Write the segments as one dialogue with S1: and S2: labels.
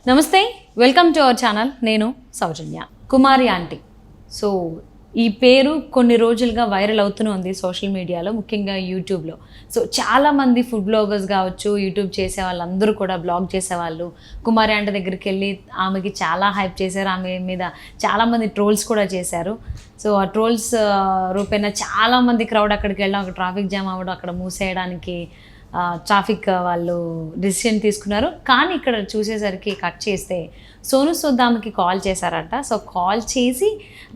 S1: నమస్తే, welcome to our channel. నేను సౌజన్య. కుమారి aunty. So ఈ పేరు కొన్ని రోజులుగా వైరల్ అవుతూనే ఉంది సోషల్ మీడియాలో, ముఖ్యంగా యూట్యూబ్లో. సో చాలామంది ఫుడ్ బ్లాగర్స్ కావచ్చు, యూట్యూబ్ చేసే వాళ్ళందరూ కూడా బ్లాగ్ చేసేవాళ్ళు కుమారి ఆంటీ దగ్గరికి వెళ్ళి ఆమెకి చాలా హైప్ చేశారు. ఆమె మీద చాలామంది ట్రోల్స్ కూడా చేశారు. సో ఆ ట్రోల్స్ రూపేణా చాలామంది క్రౌడ్ అక్కడికి వెళ్ళడం, అక్కడ ట్రాఫిక్ జామ్ అవ్వడం, అక్కడ మూసేయడానికి ట్రాఫిక్ వాళ్ళు డిసిషన్ తీసుకున్నారు. కానీ ఇక్కడ చూసేసరికి కట్ చేస్తే సోను సూద్ ఆమెకి కాల్ చేశారట. సో కాల్ చేసి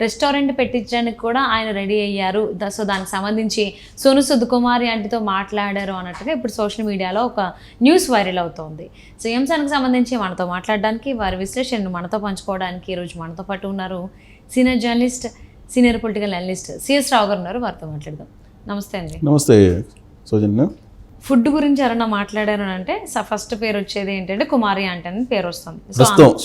S1: రెస్టారెంట్ పెట్టించడానికి కూడా ఆయన రెడీ అయ్యారు. సో దానికి సంబంధించి సోను సూద్ కుమారి ఆంటీతో మాట్లాడారు అన్నట్టుగా ఇప్పుడు సోషల్ మీడియాలో ఒక న్యూస్ వైరల్ అవుతోంది. సో ఈ అంశానికి సంబంధించి మనతో మాట్లాడడానికి, వారి విశ్లేషణను మనతో పంచుకోవడానికి ఈరోజు మనతో పాటు ఉన్నారు senior journalist, senior political analyst CS Rao గారు ఉన్నారు. వారితో మాట్లాడదాం. నమస్తే అండి.
S2: నమస్తే సౌజన్య.
S1: ఫుడ్ గురించి ఎవరైనా మాట్లాడారు అంటే ఫస్ట్ పేరు వచ్చేది ఏంటంటే కుమారి ఆంటీ అని పేరు వస్తుంది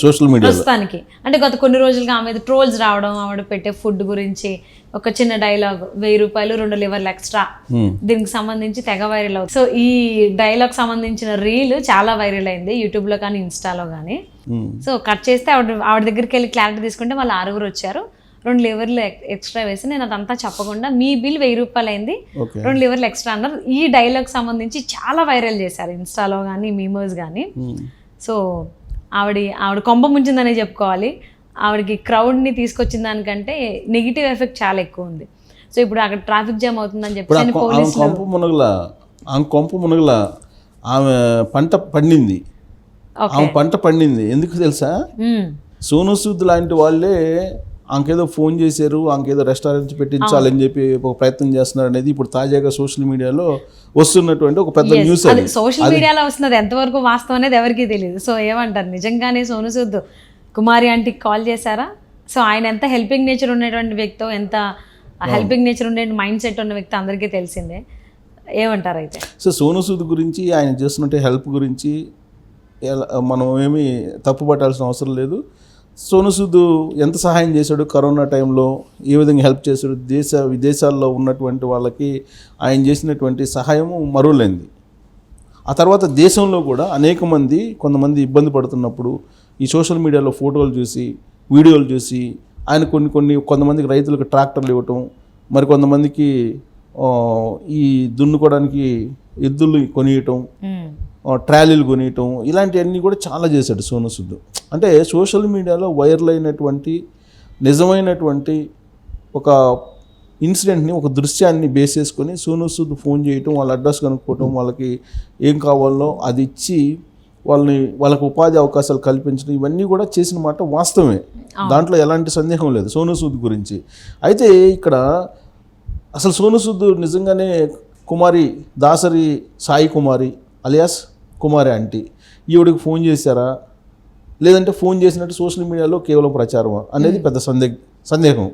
S2: సోషల్ మీడియా
S1: ప్రస్తుతానికి. అంటే గత కొన్ని రోజులుగా ఆమె ట్రోల్స్ రావడం, ఆవిడ పెట్టే ఫుడ్ గురించి ఒక చిన్న డైలాగ్, 1000 రూపాయలు 2 లివర్లు ఎక్స్ట్రా, దీనికి సంబంధించి తెగ వైరల్ అవుతుంది. సో ఈ డైలాగ్ సంబంధించిన రీల్ చాలా వైరల్ అయింది యూట్యూబ్లో కానీ ఇన్స్టాలో కానీ. సో కట్ చేస్తే ఆవిడ దగ్గరికి వెళ్ళి క్లారిటీ తీసుకుంటే వాళ్ళు 6 వచ్చారు. 2 లివర్లు ఎక్స్ట్రా వేసి, నేను అదంతా చెప్పకుండా మీ బిల్ 1000 రూపాయలు అయింది, 2 లివర్లు ఎక్స్ట్రా అన్నారు. ఈ డైలాగ్ సంబంధించి చాలా వైరల్ చేశారు ఇన్స్టాలో కానీ మీమర్స్ కానీ. సో ఆవిడ కొంప ముంచిందనే చెప్పుకోవాలి. ఆవిడకి క్రౌడ్ని తీసుకొచ్చిన దానికంటే నెగిటివ్ ఎఫెక్ట్ చాలా ఎక్కువ ఉంది. సో ఇప్పుడు అక్కడ ట్రాఫిక్ జామ్ అవుతుందని చెప్పి
S2: కొంప మునగల ఆమె పంట పండింది. ఎందుకు తెలుసా? సోను సూద్ లాంటి వాళ్ళే ఆమెకేదో ఫోన్ చేశారు, ఆమెకేదో రెస్టారెంట్ పెట్టించాలని చెప్పి ఒక ప్రయత్నం చేస్తున్నారు అనేది ఇప్పుడు తాజాగా సోషల్ మీడియాలో వస్తున్నటువంటి ఒక పెద్ద న్యూస్.
S1: సోషల్ మీడియాలో వస్తున్నది ఎంతవరకు వాస్తవం అనేది ఎవరికీ తెలియదు. సో ఏమంటారు, నిజంగానే సోను సూద్ కుమారి ఆంటీకి కాల్ చేశారా? సో ఆయన ఎంత హెల్పింగ్ నేచర్ ఉన్నటువంటి వ్యక్తో, ఎంత హెల్పింగ్ నేచర్ ఉండే మైండ్ సెట్ ఉన్న వ్యక్తి అందరికీ తెలిసిందే. ఏమంటారు అయితే?
S2: సో సోను సూద్ గురించి, ఆయన చేస్తున్నట్టు హెల్ప్ గురించి మనం ఏమీ తప్పు పట్టాల్సిన అవసరం లేదు. సోను సూద్ ఎంత సహాయం చేశాడు కరోనా టైంలో, ఏ విధంగా హెల్ప్ చేశాడు, విదేశాల్లో ఉన్నటువంటి వాళ్ళకి ఆయన చేసినటువంటి సహాయము మరువలేంది. ఆ తర్వాత దేశంలో కూడా కొంతమంది ఇబ్బంది పడుతున్నప్పుడు ఈ సోషల్ మీడియాలో ఫోటోలు చూసి, వీడియోలు చూసి ఆయన కొంతమందికి రైతులకు ట్రాక్టర్లు ఇవ్వటం, మరి కొంతమందికి ఈ దున్నుకోవడానికి ఎద్దులు కొనియటం, ట్రాలీలు కొనియటం, ఇలాంటివన్నీ కూడా చాలా చేశాడు సోను సూద్. అంటే సోషల్ మీడియాలో వైరల్ అయినటువంటి నిజమైనటువంటి ఒక ఇన్సిడెంట్ని, ఒక దృశ్యాన్ని బేస్ చేసుకొని సోను సూద్ ఫోన్ చేయటం, వాళ్ళ అడ్రస్ కనుక్కోవటం, వాళ్ళకి ఏం కావాలో అది ఇచ్చి వాళ్ళకు ఉపాధి అవకాశాలు కల్పించడం, ఇవన్నీ కూడా చేసిన మాట వాస్తవమే. దాంట్లో ఎలాంటి సందేహం లేదు సోను సూద్ గురించి. అయితే ఇక్కడ అసలు సోను సూద్ నిజంగానే కుమారి దాసరి సాయి కుమారి అలియాస్ కుమారి ఆంటీ ఈవిడికి ఫోన్ చేశారా, లేదంటే ఫోన్ చేసినట్టు సోషల్ మీడియాలో కేవలం ప్రచారం అనేది పెద్ద సందేహం.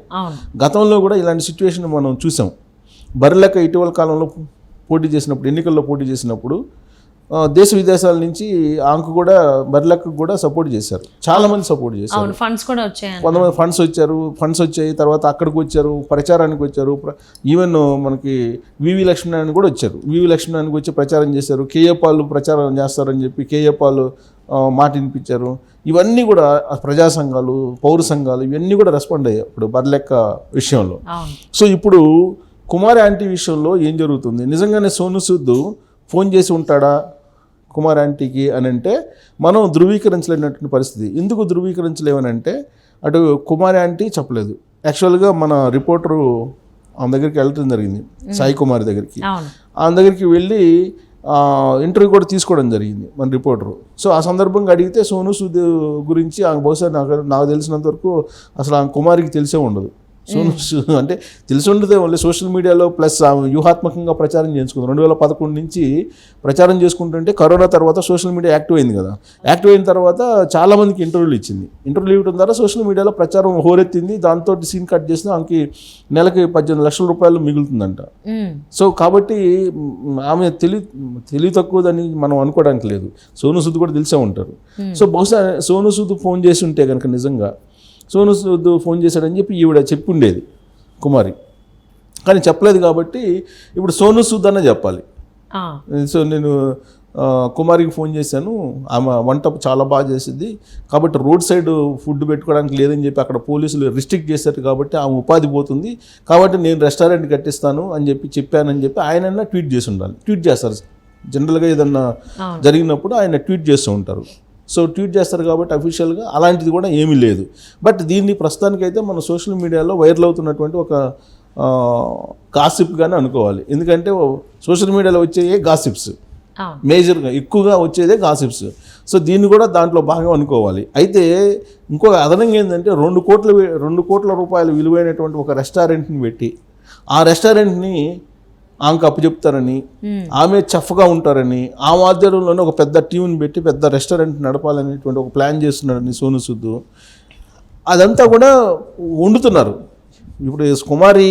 S2: గతంలో కూడా ఇలాంటి సిచ్యువేషన్ మనం చూసాం. బర్రెలెక్క ఇటీవల కాలంలో ఎన్నికల్లో పోటీ చేసినప్పుడు దేశ విదేశాల నుంచి ఆమెకు కూడా బర్రెలెక్కకు కూడా సపోర్ట్ చేశారు, చాలా మంది సపోర్ట్ చేశారు. కొంతమంది ఫండ్స్ వచ్చాయి. తర్వాత అక్కడికి వచ్చారు, ప్రచారానికి వచ్చారు. ఈవెన్ మనకి వివి లక్ష్మీనారాయణ కూడా వచ్చారు. వివి లక్ష్మీనారాయణకి వచ్చి ప్రచారం చేశారు. కేఏ పాల్ ప్రచారం చేస్తారని చెప్పి కేఏ పాల్ మాట వినిపించారు. ఇవన్నీ కూడా ప్రజా సంఘాలు, పౌర సంఘాలు ఇవన్నీ కూడా రెస్పాండ్ అయ్యాయి ఇప్పుడు బర్రెలెక్క విషయంలో. సో ఇప్పుడు కుమారి ఆంటీ విషయంలో ఏం జరుగుతుంది? నిజంగానే సోను సూద్ ఫోన్ చేసి ఉంటాడా కుమారి ఆంటీకి అని అంటే మనం ధృవీకరించలేనటువంటి పరిస్థితి. ఎందుకు ధృవీకరించలేమనంటే అటు కుమారి ఆంటీ చెప్పలేదు. యాక్చువల్గా మన రిపోర్టరు ఆమె దగ్గరికి వెళ్ళడం జరిగింది, సాయి కుమారి దగ్గరికి. ఆమె దగ్గరికి వెళ్ళి ఇంటర్వ్యూ కూడా తీసుకోవడం జరిగింది మన రిపోర్టరు. సో ఆ సందర్భంగా అడిగితే సోను సూద్ గురించి ఆమె బహుశా నాకు తెలిసినంత వరకు అసలు ఆమె కుమారికి తెలిసే ఉండదు. సోను సూద్ అంటే తెలిసి ఉండదే ఓన్లీ సోషల్ మీడియాలో ప్లస్ వ్యూహాత్మకంగా ప్రచారం చేసుకుంది. 2011 నుంచి ప్రచారం చేసుకుంటుంటే కరోనా తర్వాత సోషల్ మీడియా యాక్టివ్ అయింది కదా. యాక్టివ్ అయిన తర్వాత చాలామందికి ఇంటర్వ్యూలు ఇచ్చింది. ఇంటర్వ్యూలు ఇవ్వడం ద్వారా సోషల్ మీడియాలో ప్రచారం హోరెత్తింది. దాంతో సీన్ కట్ చేసిన ఆమెకి నెలకి 18 లక్షల రూపాయలు మిగులుతుందంట. సో కాబట్టి ఆమె తెలివి తక్కువదని మనం అనుకోవడానికి లేదు. సోను సూద్ కూడా తెలిసే ఉంటారు. సో బహుశా సోను సూద్ ఫోన్ చేసి ఉంటే కనుక నిజంగా సోను సూద్ ఫోన్ చేశాడని చెప్పి ఈవిడ చెప్పి ఉండేది కుమారి. కానీ చెప్పలేదు కాబట్టి ఇప్పుడు సోను సూద్ అనే చెప్పాలి. సో నేను కుమారికి ఫోన్ చేశాను, ఆమె వంట చాలా బాగా చేసింది కాబట్టి రోడ్ సైడ్ ఫుడ్ పెట్టుకోవడానికి లేదని చెప్పి అక్కడ పోలీసులు రిస్ట్రిక్ట్ చేశారు కాబట్టి ఆమె ఉపాధి పోతుంది కాబట్టి నేను రెస్టారెంట్ కట్టిస్తాను అని చెప్పి చెప్పానని చెప్పి ఆయన ట్వీట్ చేసి ఉండాలి. ట్వీట్ చేస్తారు జనరల్గా ఏదన్నా జరిగినప్పుడు ఆయన ట్వీట్ చేస్తూ ఉంటారు. సో ట్వీట్ చేస్తారు కాబట్టి అఫీషియల్గా అలాంటిది కూడా ఏమీ లేదు. బట్ దీన్ని ప్రస్తుతానికైతే మన సోషల్ మీడియాలో వైరల్ అవుతున్నటువంటి ఒక గాసిప్గానే అనుకోవాలి. ఎందుకంటే సోషల్ మీడియాలో వచ్చే గాసిప్స్ మేజర్గా ఎక్కువగా వచ్చేదే గాసిప్స్. సో దీన్ని కూడా దాంట్లో భాగం అనుకోవాలి. అయితే ఇంకో అదనంగా ఏంటంటే 2 కోట్ల రూపాయలు విలువైనటువంటి ఒక రెస్టారెంట్ని పెట్టి ఆ రెస్టారెంట్ని ఆమెకు అప్పచెప్తారని, ఆమె చెఫ్గా ఉంటారని, ఆ ఆధ్వర్యంలోనే ఒక పెద్ద టీంని పెట్టి పెద్ద రెస్టారెంట్ నడపాలనేటువంటి ఒక ప్లాన్ చేస్తున్నాడని సోను సూద్. అదంతా కూడా వండుతున్నారు. ఇప్పుడు కుమారి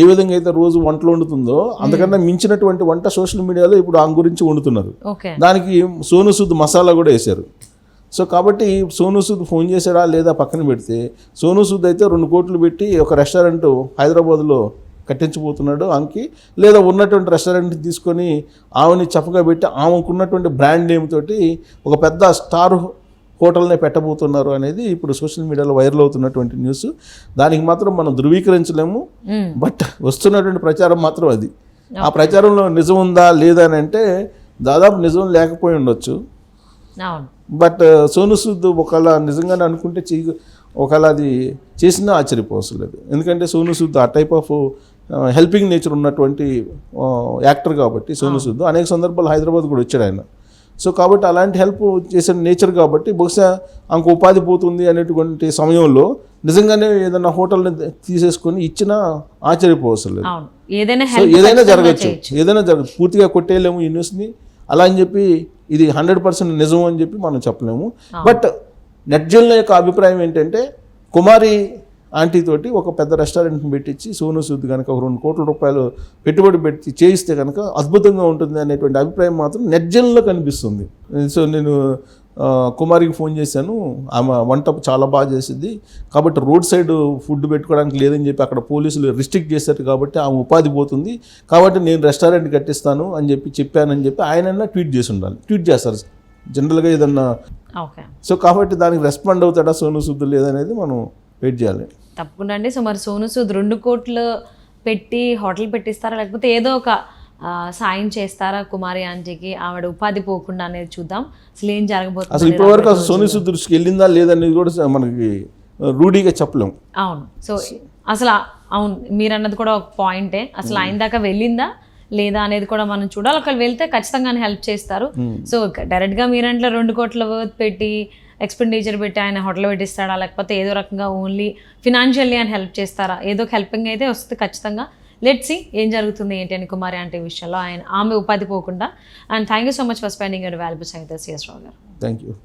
S2: ఏ విధంగా అయితే రోజు వంటలు వండుతుందో అంతకన్నా మించినటువంటి వంట సోషల్ మీడియాలో ఇప్పుడు ఆమె గురించి వండుతున్నారు. దానికి సోను సూద్ మసాలా కూడా వేశారు. సో కాబట్టి సోను సూద్ ఫోన్ చేశాడా లేదా పక్కన పెడితే, సోను సూద్ అయితే 2 కోట్లు పెట్టి ఒక రెస్టారెంట్ హైదరాబాద్లో కట్టించబోతున్నాడు ఆమెకి, లేదా ఉన్నటువంటి రెస్టారెంట్ తీసుకొని ఆమెని చప్పగా పెట్టి ఆమెకున్నటువంటి బ్రాండ్ నేమ్ తోటి ఒక పెద్ద స్టార్ హోటల్నే పెట్టబోతున్నారు అనేది ఇప్పుడు సోషల్ మీడియాలో వైరల్ అవుతున్నటువంటి న్యూస్. దానికి మాత్రం మనం ధృవీకరించలేము. బట్ వస్తున్నటువంటి ప్రచారం మాత్రం అది. ఆ ప్రచారంలో నిజం ఉందా లేదా అని అంటే దాదాపు నిజం లేకపోయి ఉండొచ్చు. బట్ సోను సూద్ ఒకవేళ నిజంగానే అనుకుంటే ఒకవేళ అది చేసినా ఆశ్చర్యపోవసలేదు. ఎందుకంటే సోను సూద్ ఆ టైప్ ఆఫ్ హెల్పింగ్ నేచర్ ఉన్నటువంటి యాక్టర్ కాబట్టి సోను సూద్ అనేక సందర్భాలు హైదరాబాద్ కూడా వచ్చాడు ఆయన. సో కాబట్టి అలాంటి హెల్ప్ చేసిన నేచర్ కాబట్టి బహుశా ఆమెకు ఉపాధి పోతుంది అనేటువంటి సమయంలో నిజంగానే ఏదైనా హోటల్ని తీసేసుకొని ఇచ్చినా ఆశ్చర్యపోవసలేదు. ఏదైనా జరగచ్చు. పూర్తిగా కొట్టేయలేము ఈ న్యూస్ని. అలా అని చెప్పి ఇది 100% నిజం అని చెప్పి మనం చెప్పలేము. బట్ నెట్జన్ల యొక్క అభిప్రాయం ఏంటంటే కుమారి ఆంటీ తోటి ఒక పెద్ద రెస్టారెంట్ని పెట్టించి సోను సూద్ కనుక ఒక 2 కోట్ల రూపాయలు పెట్టుబడి పెట్టి చేయిస్తే కనుక అద్భుతంగా ఉంటుంది అనేటువంటి అభిప్రాయం మాత్రం నెట్జన్లో కనిపిస్తుంది. సో నేను కుమారికి ఫోన్ చేశాను, ఆమె వంట చాలా బాగా చేసింది కాబట్టి రోడ్ సైడ్ ఫుడ్ పెట్టుకోవడానికి లేదని చెప్పి అక్కడ పోలీసులు రిస్ట్రిక్ట్ చేశారు కాబట్టి ఆమె ఉపాధి పోతుంది కాబట్టి నేను రెస్టారెంట్ కట్టిస్తాను అని చెప్పి చెప్పానని చెప్పి ఆయన ట్వీట్ చేసి ఉండాలి. ట్వీట్ చేస్తారు జనరల్గా ఏదన్నా. సో కాబట్టి దానికి రెస్పాండ్ అవుతాడా సోను సూద్ లేదనేది మనం వెయిట్ చేయాలి.
S1: తప్పకుండా అండి. సో మరి సోను సూద్ 2 కోట్లు పెట్టి హోటల్ పెట్టిస్తారా లేకపోతే ఏదో ఒక సాయం చేస్తారా కుమారి ఆంటీకి, ఆవిడ ఉపాధి పోకుండా అనేది చూద్దాం. అసలు ఏం జరగబోతుంది
S2: అసలు ఇప్పటివరకు అసలు సోను సూద్ దృష్టికి వెళ్ళిందా లేదనేది కూడా మనకి రూఢీగా చెప్పలేం.
S1: అవును. సో అసలు అవును మీరు అన్నది కూడా ఒక పాయింటే. అసలు ఆయన దాకా వెళ్ళిందా లేదా అనేది కూడా మనం చూడాలి. ఒకవేళ వెళ్తే ఖచ్చితంగా హెల్ప్ చేస్తారు. సో డైరెక్ట్గా మీరంట్లో 2 కోట్ల వర్త్ పెట్టి ఎక్స్పెండిచర్ పెట్టి ఆయన హోటల్ పెట్టిస్తాడా లేకపోతే ఏదో రకంగా ఓన్లీ ఫినాన్షియల్లీ అని హెల్ప్ చేస్తారా, ఏదో ఒక హెల్పింగ్ అయితే వస్తుంది ఖచ్చితంగా. లెట్స్ సీ ఏం జరుగుతుంది ఏంటి అని కుమారి ఆంటీ విషయంలో ఆమె ఉపాధి పోకుండా. And thank you so much for spending your valuable time with us, రావు గారు.
S2: Thank you.